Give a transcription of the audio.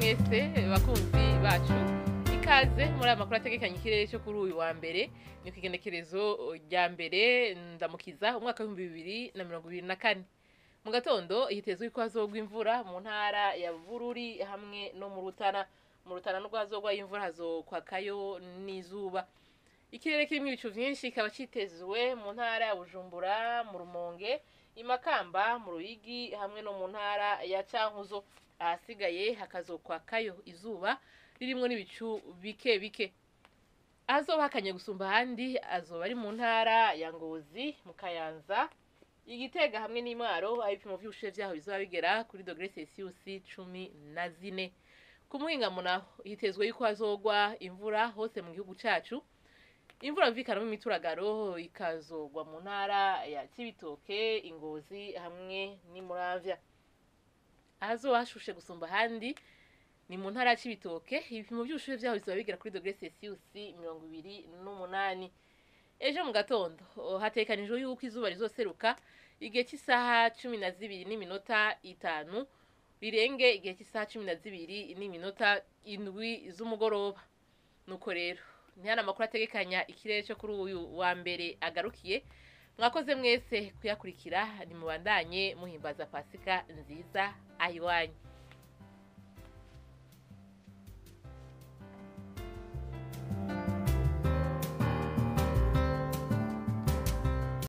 mwese bakunzi bacu ikaze muri aya makuru ategekanya ikirere cyo kuri uyu wa mbere ni ku igenekerezo rya mbere ndamukiza umwaka wa 2024 mu gatondo hitezwe ko hazogwa imvura mu ntara ya Bururi hamwe no mu Rutana n'ubwo hazogwa imvura hazokwa kayo n'izuba. Ikirere kirimo ibicu vyinshi kaba citezwe mu ntara ya Bujumbura, mu Rumonge, Imakamba, mu Ruyigi hamwe no mu ntara ya Cankuzo. Ahasigaye hakazokwa kayo izuba ririmo n'ibicu bike bike. Azoba hakanye gusumba handi azoba ari mu ntara ya Ngozi, mu Kayanza, Igitega hamwe n'Imwaro, aho ibipimo vy'ubushuhe vyaho bizoba bigera kuri dogere Celsius 14. Ku muhingamo naho hitezwe yuko hazogwa imvura hose mu gihugu cacu. Imvura mvikana mu mituragaro ikazogwa mu ntara ya Cibitoke, Ingozi hamwe n'Imuramvya. Ahazoba hashushe gusumba handi ni mu ntara ya Cibitoke, ibipimo vy'ubushuhe vyaho bizoba bigera kuri dogere Celsius 28. Ejo mu gatondo hatekanijwe yuko izuba rizoseruka igihe cy'isaha 12:05 rirenge igihe cy'isaha 12:07 z'umugoroba. Nuko rero ni hana makuru ategekanya ikirere cyo kuri uyu wa mbere agarukiye. Mwakoze mwese kuyakurikira, ni mubandanye muhimbaza Pasika nziza ayiwanyu.